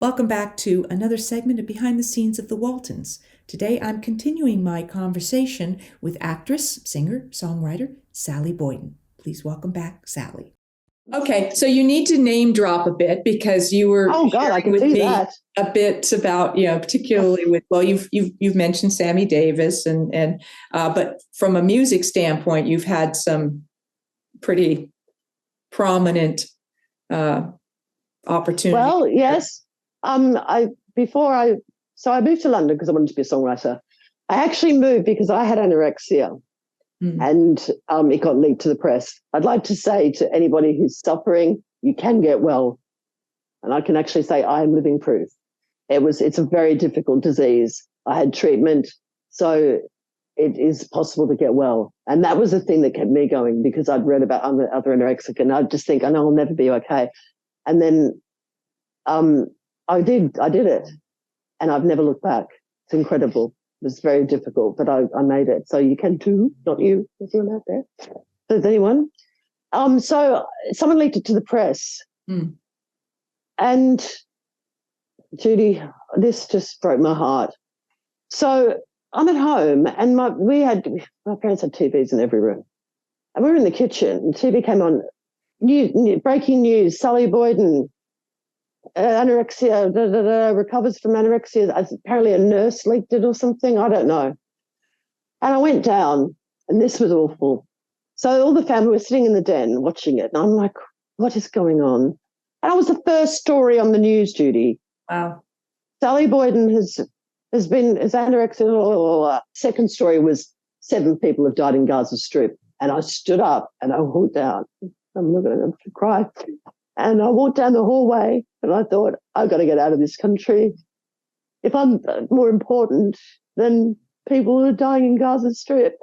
Welcome back to another segment of Behind the Scenes of the Waltons. Today I'm continuing my conversation with actress, singer, songwriter Sally Boyden. Please welcome back, Sally. Okay, so you need to name drop a bit because you were Oh God, I can with do me that. a bit about, particularly with, well, you've mentioned Sammy Davis and but from a music standpoint, you've had some pretty prominent opportunities. Well, yes. I before I so I moved to London because I wanted to be a songwriter. I actually moved because I had anorexia, and it got leaked to the press. I'd like to say to anybody who's suffering, you can get well, and I can actually say I am living proof. It's a very difficult disease. I had treatment, so it is possible to get well, and that was the thing that kept me going because I'd read about other anorexic, and I'd just think, I know I'll never be okay, and then I did it, and I've never looked back. It's incredible. It was very difficult, but I made it. So you can too, not you, if you're out there. Does anyone? So someone leaked it to the press, and Judy, this just broke my heart. So I'm at home, and my parents had TVs in every room, and we were in the kitchen. And TV came on, breaking news: Sally Boyden, anorexia, recovers from anorexia. Apparently a nurse leaked it or something. I don't know. And I went down, and this was awful. So all the family were sitting in the den watching it, and I'm like, what is going on? And it was the first story on the news, Judy. Wow. Sally Boyden has anorexia. Second story was 7 people have died in Gaza Strip. And I stood up and I walked down. I'm not going to cry. And I walked down the hallway and I thought, I've got to get out of this country. If I'm more important than people who are dying in Gaza Strip,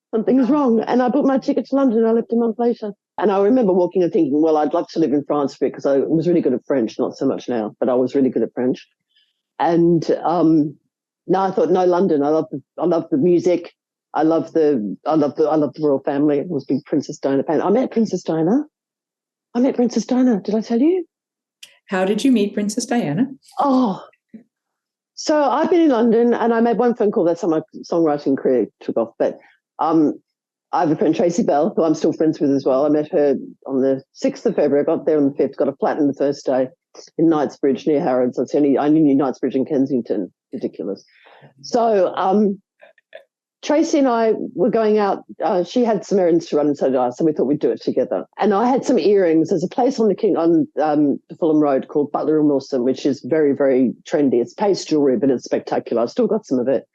something's wrong. And I booked my ticket to London and I left a month later. And I remember walking and thinking, well, I'd love to live in France for it because I was really good at French, not so much now, but I was really good at French. And now I thought, no, London. I love the music. I love the royal family. I was a big Princess Diana fan. I met Princess Diana. Did I tell you? How did you meet Princess Diana? Oh, so I've been in London and I made one phone call. That's how my songwriting career took off. But I have a friend, Tracy Bell, who I'm still friends with as well. I met her on the 6th of February. I got there on the 5th, got a flat in the first day in Knightsbridge near Harrods. I knew Knightsbridge in Kensington. Ridiculous. So Tracy and I were going out. She had some errands to run, and so did I. So we thought we'd do it together. And I had some earrings. There's a place on the Fulham Road called Butler and Wilson, which is very, very trendy. It's paste jewelry, but it's spectacular. I've still got some of it.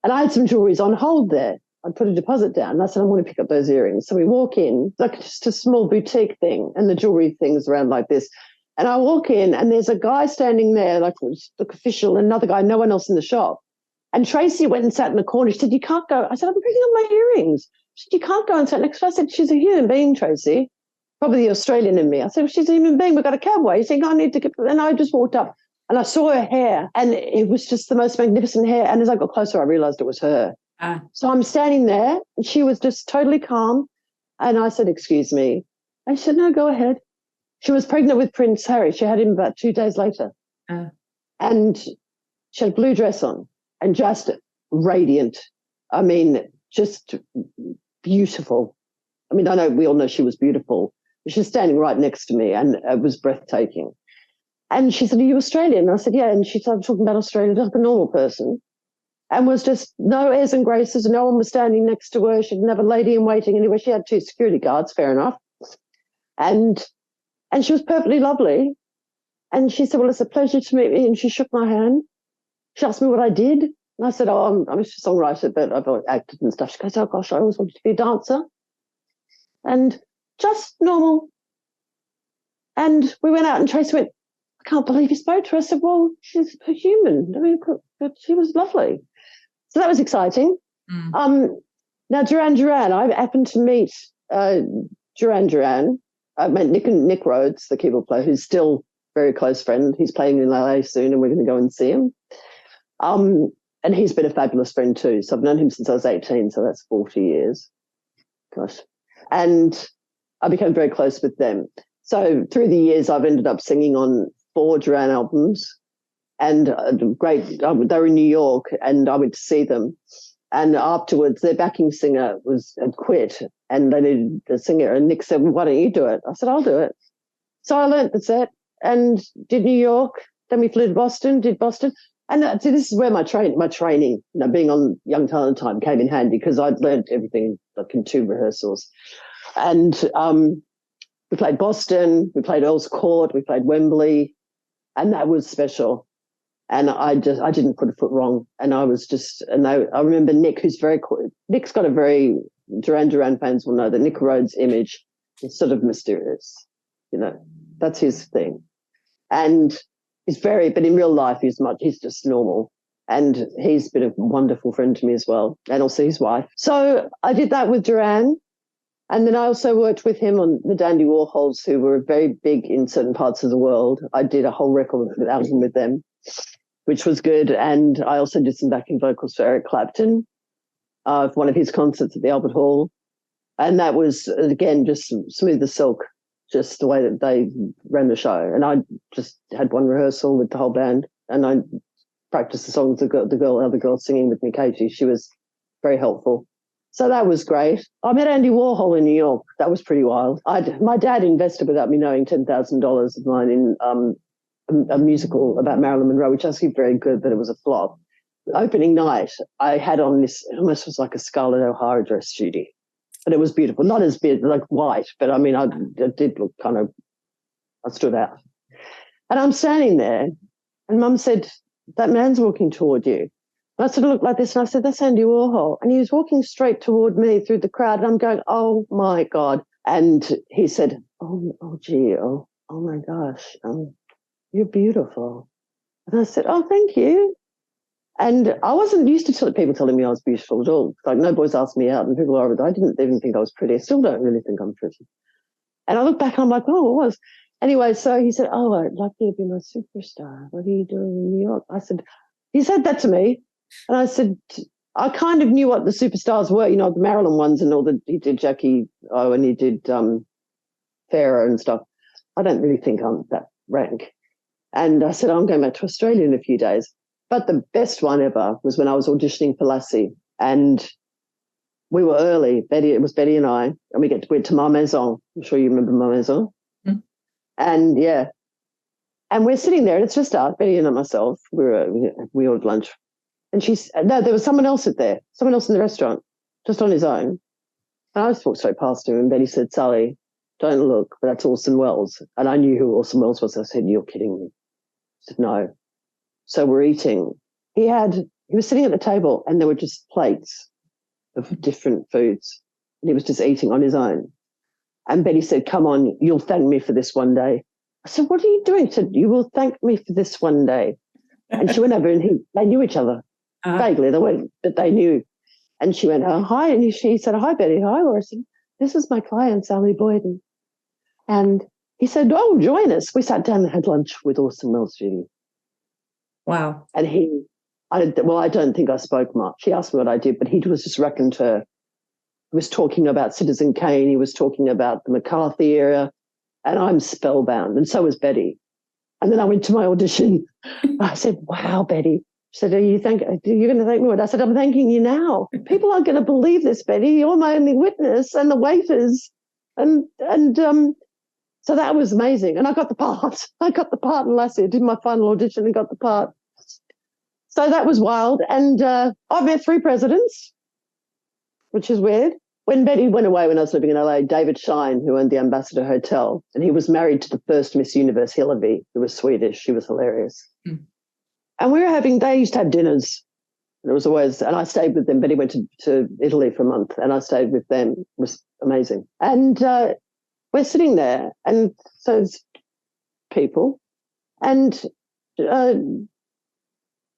And I had some jewelries on hold there. I put a deposit down, and I said, I want to pick up those earrings. So we walk in, like just a small boutique thing, and the jewelry thing's around like this. And I walk in, and there's a guy standing there, like official, and another guy, no one else in the shop. And Tracy went and sat in the corner. She said, you can't go. I said, I'm picking up my earrings. She said, you can't go and sit next to her. I said, she's a human being, Tracy. Probably the Australian in me. I said, well, she's a human being. We've got a cowboy. You think I need to get... And I just walked up, and I saw her hair, and it was just the most magnificent hair. And as I got closer, I realised it was her. So I'm standing there, and she was just totally calm. And I said, excuse me. And she said, no, go ahead. She was pregnant with Prince Harry. She had him about 2 days later. And she had a blue dress on and just radiant. I mean, just beautiful. I mean, I know we all know she was beautiful. But she was standing right next to me, and it was breathtaking. And she said, are you Australian? And I said, yeah. And she started talking about Australia like a normal person. And was just no airs and graces. No one was standing next to her. She didn't have a lady in waiting anywhere. She had 2 security guards, fair enough. And she was perfectly lovely. And she said, well, it's a pleasure to meet me. And she shook my hand. She asked me what I did. And I said, oh, I'm a songwriter, but I've acted and stuff. She goes, oh, gosh, I always wanted to be a dancer. And just normal. And we went out, and Tracy went, I can't believe you spoke to her. I said, well, she's a human. I mean, but she was lovely. So that was exciting. Now, Duran Duran, I happened to meet Duran Duran. I met Nick Rhodes, the keyboard player, who's still a very close friend. He's playing in LA soon, and we're going to go and see him. And he's been a fabulous friend too. So I've known him since I was 18, so that's 40 years. Gosh. And I became very close with them. So through the years, I've ended up singing on 4 Duran albums. and great. They were in New York, and I went to see them. And afterwards, their backing singer had quit, and they needed a singer. And Nick said, well, "Why don't you do it?" I said, "I'll do it." So I learnt the set and did New York. Then we flew to Boston, did Boston. And so this is where my training, being on Young Talent Time came in handy, because I'd learned everything like in 2 rehearsals. And we played Boston, we played Earl's Court, we played Wembley, and that was special. And I didn't put a foot wrong. And I remember Nick, Nick's got a very, Duran Duran fans will know that Nick Rhodes' image is sort of mysterious. That's his thing. And but in real life, he's just normal. And he's been a wonderful friend to me as well, and also his wife. So I did that with Duran. And then I also worked with him on the Dandy Warhols, who were very big in certain parts of the world. I did a whole record album with them, which was good. And I also did some backing vocals for Eric Clapton, for one of his concerts at the Albert Hall. And that was, again, just smooth as silk, just the way that they ran the show. And I just had one rehearsal with the whole band, and I practiced the songs, the other girl singing with me, Katie. She was very helpful. So that was great. I met Andy Warhol in New York. That was pretty wild. My dad invested, without me knowing, $10,000 of mine in a musical about Marilyn Monroe, which was actually very good, but it was a flop. Opening night, I had on this, it almost was like a Scarlett O'Hara dress, Judy. But it was beautiful. Not as big, like white, but I mean, I did look I stood out. And I'm standing there, and Mum said, "That man's walking toward you." And I sort of looked like this, and I said, "That's Andy Warhol." And he was walking straight toward me through the crowd, and I'm going, "Oh my God." And he said, oh gee, oh my gosh, you're beautiful. And I said, "Oh, thank you." And I wasn't used to people telling me I was beautiful at all. Like, no boys asked me out, and people are, I didn't even think I was pretty. I still don't really think I'm pretty. And I look back and I'm like, oh, it was. Anyway, so he said, "Oh, I'd like you to be my superstar. What are you doing in New York?" I said, he said that to me. And I said, I kind of knew what the superstars were, the Marilyn ones and all that. He did Jackie O, and he did Farrah and stuff. I don't really think I'm that rank. And I said, "I'm going back to Australia in a few days." But the best one ever was when I was auditioning for Lassie, and we were early. It was Betty and I, and we went to Ma Maison. I'm sure you remember Ma Maison. Mm-hmm. And yeah, and we're sitting there, and it's just us, Betty and myself. We ordered lunch, and there was someone else in the restaurant, just on his own. And I just walked straight past him, and Betty said, "Sally, don't look, but that's Orson Welles." And I knew who Orson Welles was. I said, "You're kidding me." I said, "No." So we're eating. He was sitting at the table, and there were just plates of different foods, and he was just eating on his own. And Betty said, "Come on, you'll thank me for this one day." I said, "What are you doing?" She said, "You will thank me for this one day." And she went over, and they knew each other vaguely. But they knew. And she went, "Oh, hi." And she said, "Hi, Betty." "Hi, Orson. This is my client, Sally Boyden." And he said, "Oh, join us." We sat down and had lunch with Orson Welles, Judy. Wow. And I don't think I spoke much. He asked me what I did, but he was just raconteur. He was talking about Citizen Kane. He was talking about the McCarthy era, and I'm spellbound, and so was Betty. And then I went to my audition. I said, "Wow, Betty." She said, "Are you going to thank me?" I said, "I'm thanking you now. People aren't going to believe this, Betty. You're my only witness, and the waiters." And so that was amazing. And I got the part. I got the part in Lassie. I did my final audition and got the part. So that was wild. And I've met 3 presidents, which is weird. When Betty went away, when I was living in LA, David Shine, who owned the Ambassador Hotel, and he was married to the first Miss Universe, Hillevi, who was Swedish. She was hilarious. Mm. And they used to have dinners. And it was always, and I stayed with them. Betty went to Italy for a month, and I stayed with them. It was amazing. And we're sitting there, and so it's people, and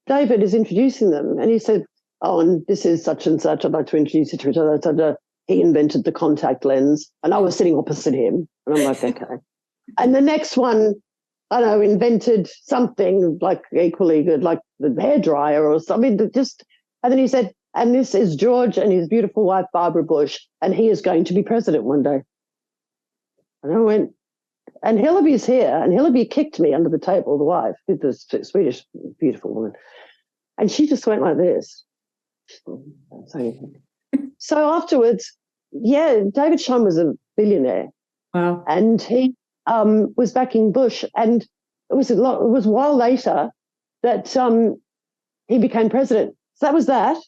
David is introducing them, and he said, "Oh, and this is such and such. I'd like to introduce you to each other." He invented the contact lens, and I was sitting opposite him, and I'm like, okay. And the next one, I don't know, invented something like equally good, like the hairdryer or something. And then he said, "And this is George and his beautiful wife, Barbara Bush, and he is going to be president one day." And I went, And Hillaby's here, and Hillaby kicked me under the table, the wife, the Swedish beautiful woman. And she just went like this. So afterwards, David Shum was a billionaire. Wow. And he was backing Bush. And it was a while later that he became president. So that was that.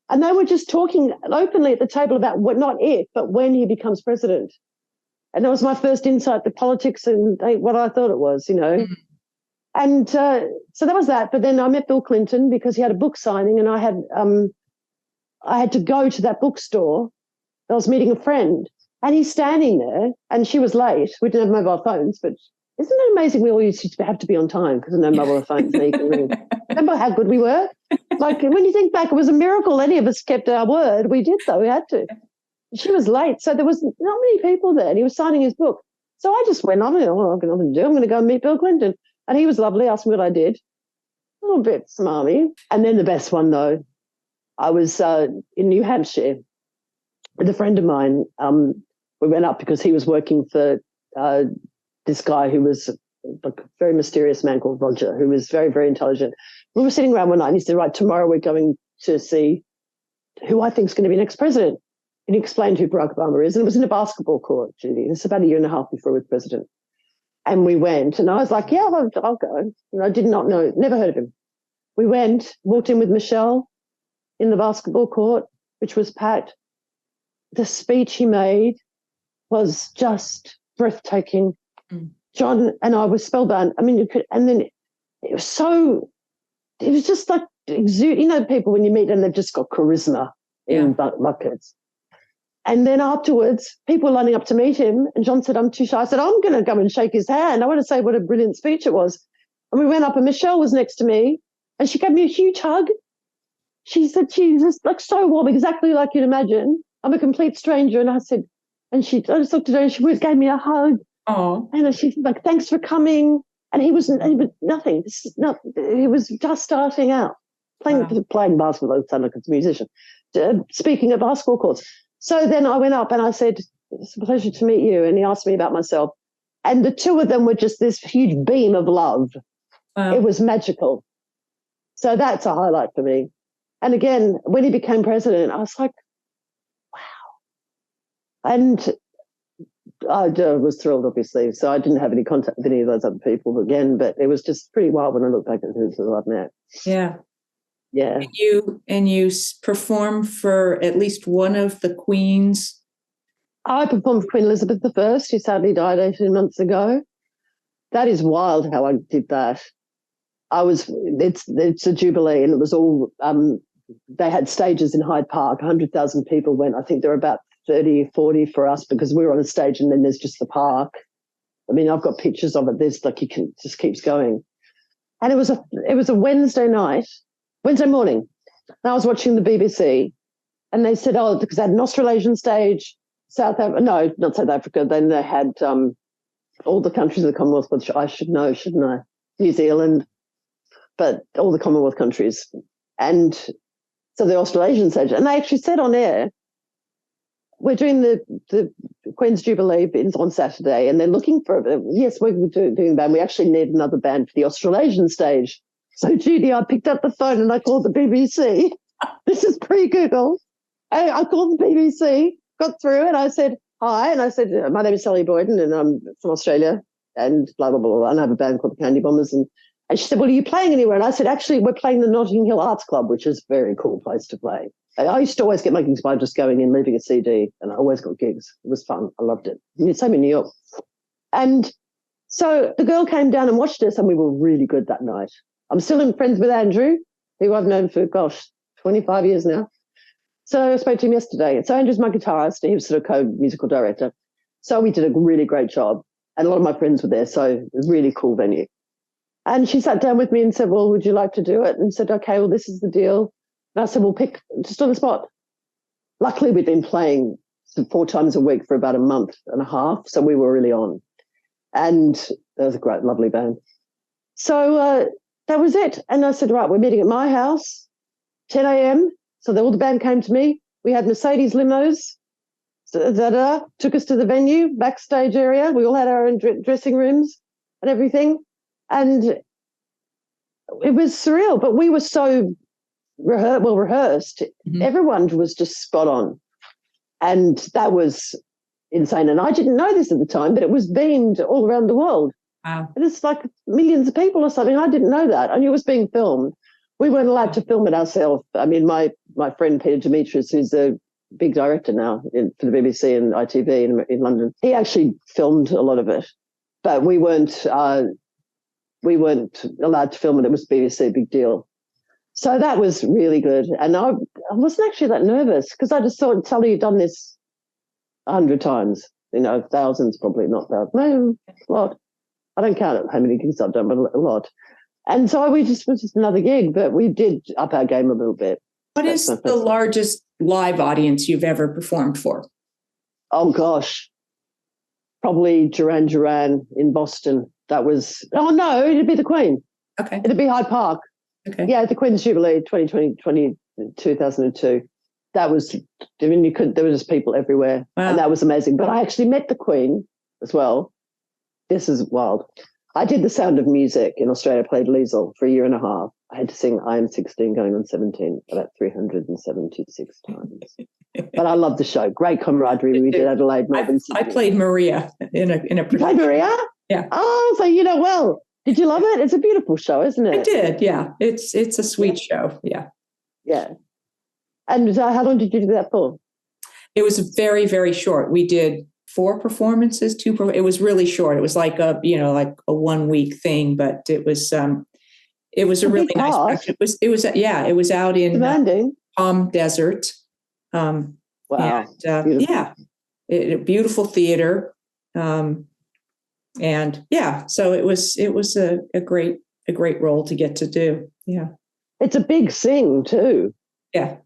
And they were just talking openly at the table about not if, but when he becomes president. And that was my first insight to politics and what I thought it was, Mm. And so that was that. But then I met Bill Clinton because he had a book signing, and I had to go to that bookstore. I was meeting a friend, and he's standing there, and she was late. We didn't have mobile phones, but isn't it amazing we all used to have to be on time because of no mobile phones? Remember how good we were? Like, when you think back, it was a miracle any of us kept our word. We did, though. We had to. She was late, so there was not many people there, and he was signing his book. So I just went, I don't know what I'm going to do. I'm going to go and meet Bill Clinton. And he was lovely, asked me what I did. A little bit smarmy. And then the best one, though, I was in New Hampshire with a friend of mine. We went up because he was working for this guy who was a very mysterious man called Roger, who was very, very intelligent. We were sitting around one night, and he said, right, tomorrow we're going to see who I think is going to be next president. And he explained who Barack Obama is. And it was in a basketball court, Judy. It's about a year and a half before he was president. And we went, and I was like, yeah, I'll go. And I did not know, never heard of him. We went, walked in with Michelle in the basketball court, which was packed. The speech he made was just breathtaking. Mm. John and I were spellbound. I mean, and then it was just like, people when you meet them, they've just got charisma in buckets. And then afterwards, people were lining up to meet him, and John said, I'm too shy. I said, I'm going to go and shake his hand. I want to say what a brilliant speech it was. And we went up, and Michelle was next to me, and she gave me a huge hug. She said, she's just like so warm, exactly like you'd imagine. I'm a complete stranger. And I said, I just looked at her, and she gave me a hug. Oh. And she said, like, thanks for coming. And he was nothing. He was just starting out, playing basketball. It sounded like a musician, speaking at basketball courts. So then I went up and I said, it's a pleasure to meet you. And he asked me about myself. And the two of them were just this huge beam of love. Wow. It was magical. So that's a highlight for me. And again, when he became president, I was like, wow. And I was thrilled, obviously. So I didn't have any contact with any of those other people again, but it was just pretty wild when I look back at who I've met. Yeah. Yeah. And you perform for at least one of the queens. I performed for Queen Elizabeth I, who sadly died 18 months ago. That is wild how I did that. It's a Jubilee, and it was all, they had stages in Hyde Park. 100,000 people went. I think there were about 30, 40 for us because we were on a stage, and then there's just the park. I mean, I've got pictures of it. There's like, just keeps going. And it was a Wednesday morning. And I was watching the BBC, and they said, because they had an Australasian stage, South Africa, no, not South Africa. Then they had all the countries of the Commonwealth, which I should know, shouldn't I? New Zealand, but all the Commonwealth countries. And so the Australasian stage, and they actually said on air, we're doing the Queen's Jubilee on Saturday, and they're looking for, yes, we're doing a band. We actually need another band for the Australasian stage. So, Judy, I picked up the phone and I called the BBC. This is pre-Google. I called the BBC, got through, and I said, hi. And I said, my name is Sally Boyden, and I'm from Australia, and blah, blah, blah, blah. And I have a band called the Candy Bombers. And she said, well, are you playing anywhere? And I said, actually, we're playing the Notting Hill Arts Club, which is a very cool place to play. I used to always get my gigs by just going in, leaving a CD, and I always got gigs. It was fun. I loved it. Same in New York. And so the girl came down and watched us, and we were really good that night. I'm still friends with Andrew, who I've known for, 25 years now. So I spoke to him yesterday. So Andrew's my guitarist. He was sort of co-musical director. So we did a really great job. And a lot of my friends were there. So it was a really cool venue. And she sat down with me and said, well, would you like to do it? And said, okay, well, this is the deal. And I said, well, pick just on the spot. Luckily, we'd been playing 4 times a week for about a month and a half. So we were really on. And that was a great, lovely band. So that was it. And I said, right, we're meeting at my house, 10 a.m. So all the band came to me. We had Mercedes limos. took us to the venue, backstage area. We all had our own dressing rooms and everything. And it was surreal, but we were so well rehearsed. Mm-hmm. Everyone was just spot on. And that was insane. And I didn't know this at the time, but it was beamed all around the world. Wow. And it's like millions of people or something. I didn't know that. I knew it was being filmed. We weren't allowed to film it ourselves. I mean, my friend Peter Demetrius, who's a big director now for the BBC and ITV in London, he actually filmed a lot of it. But we weren't allowed to film it. It was BBC, big deal. So that was really good. And I wasn't actually that nervous because I just thought, Sally, you've done this 100 times, thousands probably, not thousands, no, a lot. I don't count how many gigs I've done, but a lot. And so it was just another gig, but we did up our game a little bit. What is the largest live audience you've ever performed for? Oh, gosh. Probably Duran Duran in Boston. That was, it'd be the Queen. Okay. It'd be Hyde Park. Okay. Yeah, the Queen's Jubilee, 2002. That was, there were just people everywhere. Wow. And that was amazing. But I actually met the Queen as well. This is wild. I did The Sound of Music in Australia, played Liesl for a year and a half. I had to sing I Am 16 going on 17 about 376 times. But I love the show. Great camaraderie. We did Adelaide, Melbourne. I played Maria in a You played Maria? Yeah. Oh, so you know well. Did you love it? It's a beautiful show, isn't it? I did, yeah. It's a sweet show, yeah. Yeah. And how long did you do that for? It was very, very short. We did 4 performances, it was really short. It was like a 1 week thing, but it was a really nice. It was out in Palm Desert. Wow. And, a beautiful theater. So it was a great role to get to do. Yeah. It's a big sing too. Yeah.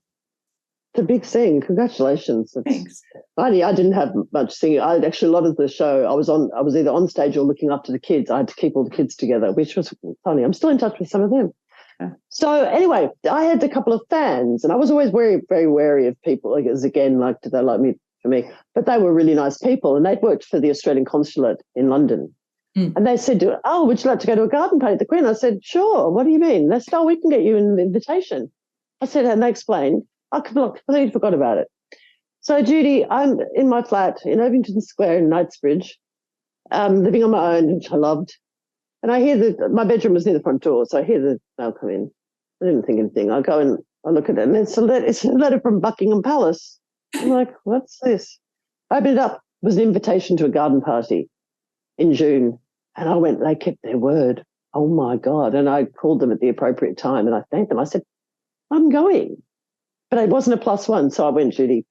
It's a big thing. Congratulations. Thanks. I didn't have much singing. A lot of the show, I was either on stage or looking after the kids. I had to keep all the kids together, which was funny. I'm still in touch with some of them. Yeah. So anyway, I had a couple of fans, and I was always very, very wary of people. Did they like me for me? But they were really nice people, and they'd worked for the Australian consulate in London. Mm. And they said, "Oh, would you like to go to a garden party at the Queen?" I said, "Sure. What do you mean?" They said, "Oh, we can get you an invitation." I said, and they explained. I completely forgot about it. So, Judy, I'm in my flat in Ovington Square in Knightsbridge, living on my own, which I loved. And I hear my bedroom was near the front door, so I hear the mail come in. I didn't think anything. I go and I look at it, and it's a letter from Buckingham Palace. I'm like, what's this? I opened it up. It was an invitation to a garden party in June. And I went, they kept their word. Oh, my God. And I called them at the appropriate time, and I thanked them. I said, I'm going. But it wasn't a +1, so I went, Judy.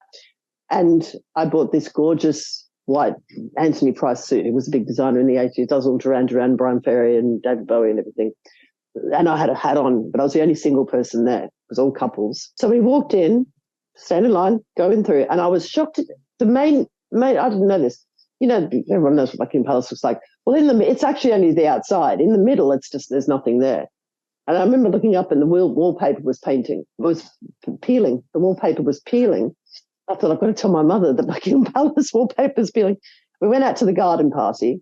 And I bought this gorgeous white Anthony Price suit. He was a big designer in the 80s. Does all Duran Duran, Brian Ferry and David Bowie and everything. And I had a hat on, but I was the only single person there. It was all couples. So we walked in, stand in line, going through, and I was shocked. The main I didn't know this. Everyone knows what Buckingham Palace looks like. Well, it's actually only the outside. In the middle, it's just there's nothing there. And I remember looking up and the wallpaper was peeling. The wallpaper was peeling. I thought, I've got to tell my mother that Buckingham Palace wallpaper is peeling. We went out to the garden party.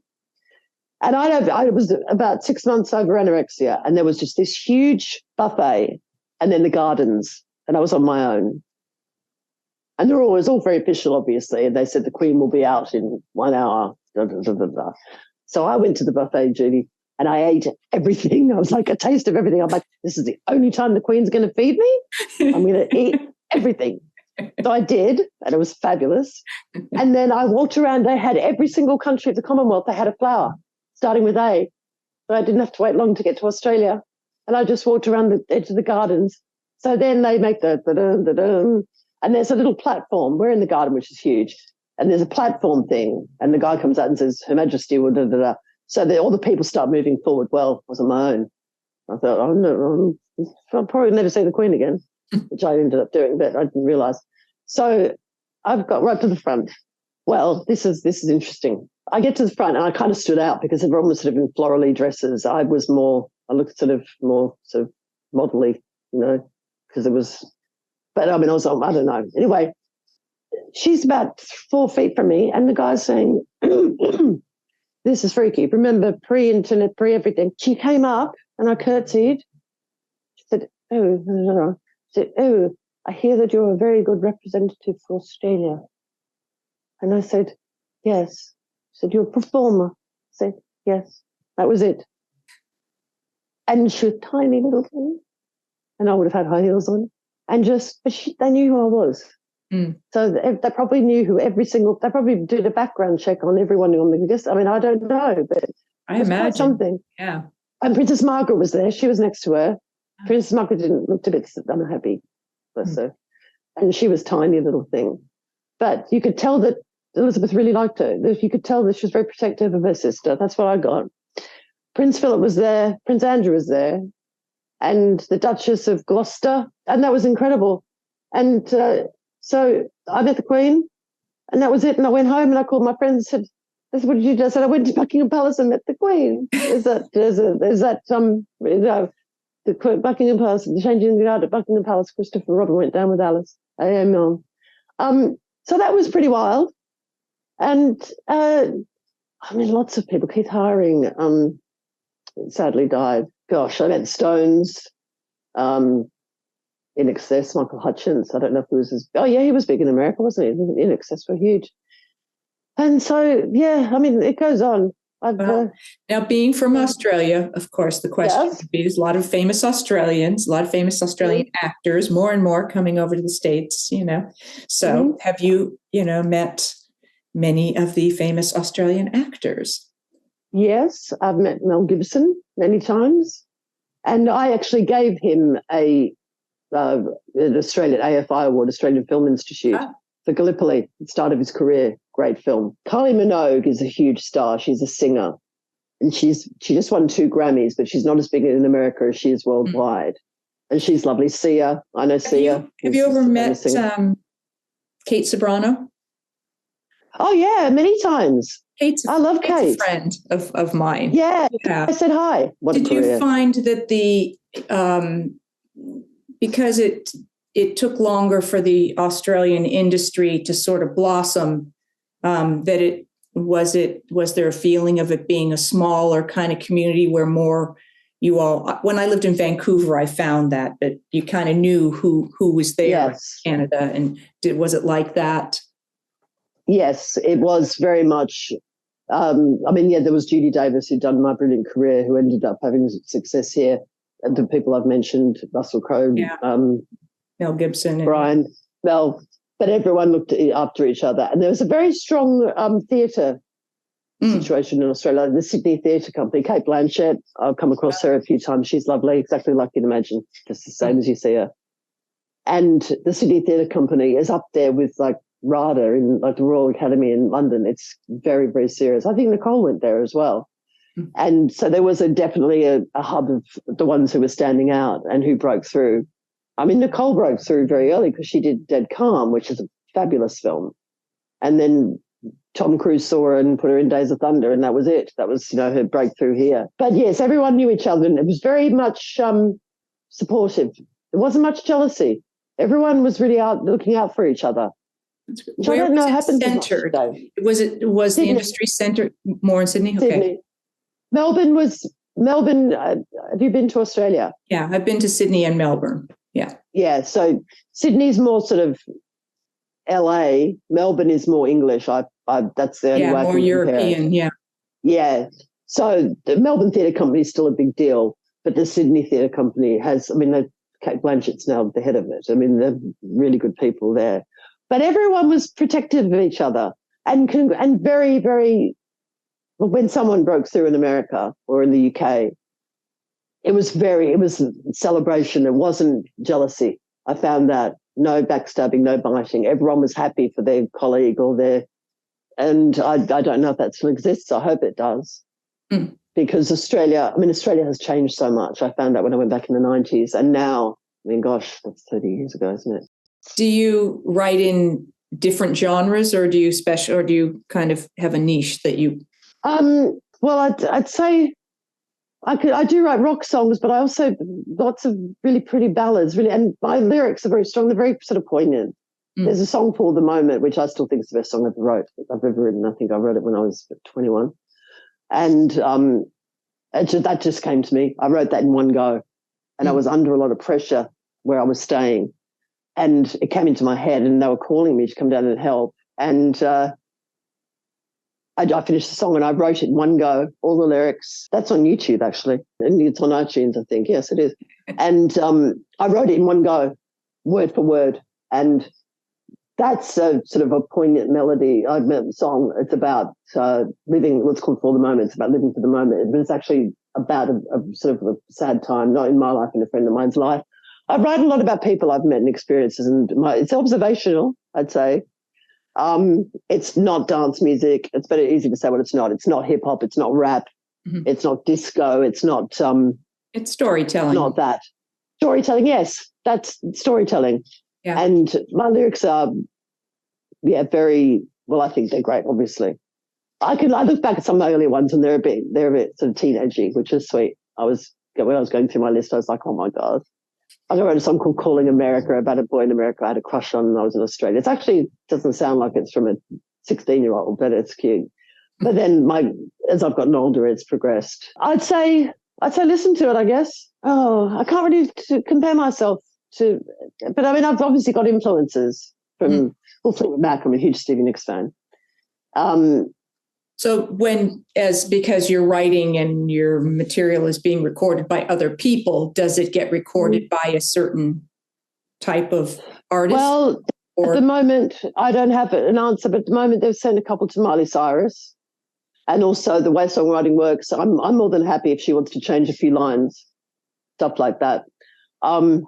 And I was about 6 months over anorexia. And there was just this huge buffet and then the gardens. And I was on my own. And it was all very official, obviously. And they said the Queen will be out in 1 hour. Blah, blah, blah, blah. So I went to the buffet, Judy. And I ate everything. I was like, a taste of everything. I'm like, this is the only time the Queen's going to feed me. I'm going to eat everything. So I did, and it was fabulous. And then I walked around. They had every single country of the Commonwealth. They had a flower, starting with A. So I didn't have to wait long to get to Australia. And I just walked around the edge of the gardens. So then they make the and there's a little platform. We're in the garden, which is huge. And there's a platform thing. And the guy comes out and says, Her Majesty will da. So all the people start moving forward. Well, I was on my own. I thought, I'll probably never see the Queen again, which I ended up doing, but I didn't realise. So I've got right to the front. Well, this is interesting. I get to the front and I kind of stood out because everyone was sort of in florally dresses. I looked sort of more sort of modelly, because it was, but I mean, I don't know. Anyway, she's about 4 feet from me, and the guy's saying, this is freaky. Remember, pre-internet, pre-everything. She came up and I curtsied. She said, oh, no. She said, oh, I hear that you're a very good representative for Australia. And I said, yes. She said, you're a performer. I said, yes. That was it. And she was a tiny little thing. And I would have had high heels on. And they knew who I was. Mm. So they probably knew they probably did a background check on everyone on the list. I mean, I don't know, but I imagine something. Yeah. And Princess Margaret was there. She was next to her. Princess Margaret looked a bit unhappy, bless her. And she was a tiny little thing. But you could tell that Elizabeth really liked her. You could tell that she was very protective of her sister. That's what I got. Prince Philip was there. Prince Andrew was there. And the Duchess of Gloucester. And that was incredible. And so I met the Queen, and that was it. And I went home and I called my friends and said, what did you do? I said, I went to Buckingham Palace and met the Queen. The Buckingham Palace, the changing the guard at Buckingham Palace, Christopher Robin went down with Alice. So that was pretty wild. And lots of people. Keith Haring sadly died. Gosh, I met Stones. In Excess, Michael Hutchins. I don't know if he was he was big in America, wasn't he? In Excess were huge. And so, it goes on. Now, being from Australia, of course, the question would be, there's a lot of famous Australians, a lot of famous Australian actors, more and more coming over to the States, So have you, met many of the famous Australian actors? Yes, I've met Mel Gibson many times. And I actually gave him an Australian AFI Award, Australian Film Institute, for Gallipoli, the start of his career. Great film. Kylie Minogue is a huge star. She's a singer. And she just won 2 Grammys, but she's not as big in America as she is worldwide. And she's lovely. Sia, I know Sia. Have you ever met Kate Ceberano? Oh, yeah, many times. I love Kate. A friend of mine. Yeah, I said hi. Did you find that because it took longer for the Australian industry to sort of blossom, was there a feeling of it being a smaller kind of community where more you all, when I lived in Vancouver, I found that you kind of knew who was there in Canada, and was it like that? Yes, it was very much. There was Judy Davis, who'd done My Brilliant Career, who ended up having success here. And the people I've mentioned, Russell Crowe, Mel Gibson, Brian, Mel, but everyone looked after each other. And there was a very strong theatre situation in Australia. The Sydney Theatre Company, Kate Blanchett, I've come across her a few times. She's lovely, exactly like you'd imagine, just the same as you see her. And the Sydney Theatre Company is up there with RADA in the Royal Academy in London. It's very, very serious. I think Nicole went there as well. And so there was definitely a hub of the ones who were standing out and who broke through. Nicole broke through very early because she did Dead Calm, which is a fabulous film. And then Tom Cruise saw her and put her in Days of Thunder, and that was it. That was, her breakthrough here. But yes, everyone knew each other, and it was very much supportive. There wasn't much jealousy. Everyone was really looking out for each other. Where I don't know was it centered? Was Sydney. The industry centered more in Sydney? Okay. Sydney. Melbourne. Have you been to Australia? Yeah, I've been to Sydney and Melbourne. Yeah. Yeah. So Sydney's more sort of LA. Melbourne is more English. That's the only way I can more European. Yeah. Yeah. So the Melbourne Theatre Company is still a big deal, but the Sydney Theatre Company has. Kate Blanchett's now the head of it. They're really good people there. But everyone was protective of each other and very, very. When someone broke through in America or in the UK, it was celebration. It wasn't jealousy. I found that no backstabbing, no biting. Everyone was happy for their colleague and I don't know if that still exists. I hope it does. Because Australia has changed so much. I found out when I went back in the 90s, and now, that's 30 years ago, isn't it? Do you write in different genres, or do you kind of have a niche that you? Well, I'd say I do write rock songs, but I also lots of really pretty ballads, really, and my lyrics are very strong. They're very sort of poignant. There's a song called The Moment, which I still think is the best song I've ever written. I think I wrote it when I was 21. And that just came to me. I wrote that in one go. And I was under a lot of pressure where I was staying. And it came into my head, and they were calling me to come down and help. And I finished the song, and I wrote it in one go, all the lyrics. That's on YouTube, actually. And it's on iTunes, I think. Yes, it is. And I wrote it in one go, word for word. And that's a sort of a poignant melody song. It's about living what's called for the moment. It's about living for the moment. But it's actually about a sort of a sad time, not in my life, in a friend of mine's life. I write a lot about people I've met and experiences, and it's observational, I'd say. It's not dance music. It's better easy to say what it's not. It's not hip hop. It's not rap. It's not disco. It's not. It's storytelling. Not that. Storytelling, yes. That's storytelling. Yeah. And my lyrics are, very, well, I think they're great, obviously. I look back at some of my earlier ones, and they're a bit sort of teenagey, which is sweet. When I was going through my list, I was like, oh my God. I wrote a song called Calling America about a boy in America I had a crush on when I was in Australia. It actually doesn't sound like it's from a 16-year-old, but it's cute. But then as I've gotten older, it's progressed. I'd say listen to it, I guess. Oh, I can't really compare myself to, but I mean, I've obviously got influences from, Fleetwood Mac. I'm a huge Stevie Nicks fan. So because you're writing and your material is being recorded by other people, does it get recorded by a certain type of artist? Well, at the moment, I don't have an answer, but at the moment they've sent a couple to Miley Cyrus. And also the way songwriting works, I'm more than happy if she wants to change a few lines, stuff like that. A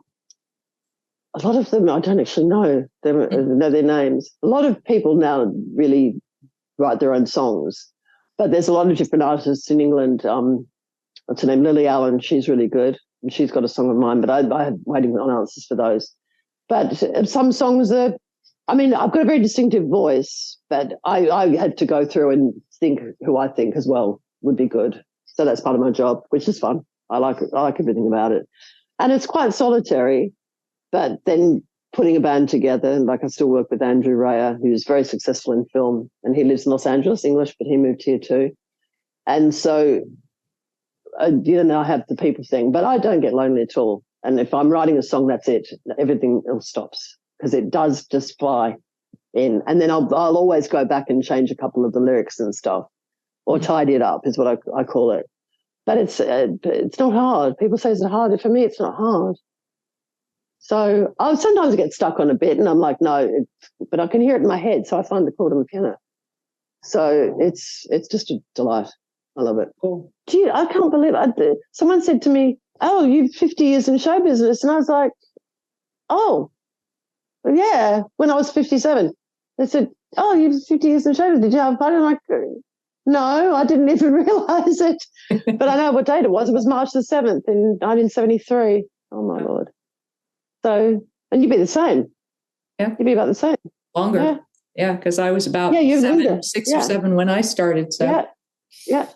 lot of them, I don't actually know their names. A lot of people now really write their own songs, but there's a lot of different artists in England. What's her name? Lily Allen. She's really good, and she's got a song of mine, but I'm waiting on answers for those. But some songs I've got a very distinctive voice, but I had to go through and think who I think as well would be good. So that's part of my job, which is fun. I like it. I like everything about it. And it's quite solitary, but then putting a band together, like I still work with Andrew Raya, who's very successful in film, and he lives in Los Angeles, English, but he moved here too. And so, I have the people thing, but I don't get lonely at all. And if I'm writing a song, that's it. Everything else stops, because it does just fly in. And then I'll always go back and change a couple of the lyrics and stuff, or tidy it up is what I call it. But it's not hard. People say it's hard. For me, it's not hard. So I sometimes get stuck on a bit, and I'm like, no, but I can hear it in my head, so I find the chord on the piano. So it's just a delight. I love it. Cool. Gee, I can't believe it. Someone said to me, "Oh, you've 50 years in show business," and I was like, "Oh, yeah." When I was 57, they said, "Oh, you've 50 years in show business. Did you have fun?" I'm like, "No, I didn't even realise it." But I know what date it was. It was March the 7th in 1973. Oh my Lord. So, and you'd be the same. Yeah. You'd be about the same. Longer. Yeah, because I was about 6 or 7 when I started. So. Yeah.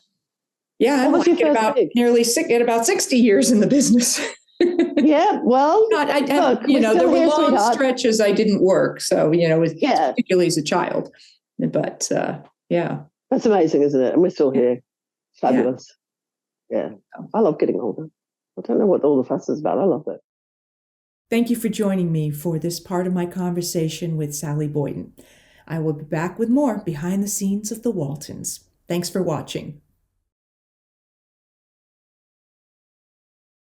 I'm like at about 60 years in the business. Yeah, well. There were long stretches I didn't work. So, particularly as a child. But, yeah. That's amazing, isn't it? And we're still here. Fabulous. Yeah. I love getting older. I don't know what all the fuss is about. I love it. Thank you for joining me for this part of my conversation with Sally Boyden. I will be back with more behind the scenes of the Waltons. Thanks for watching.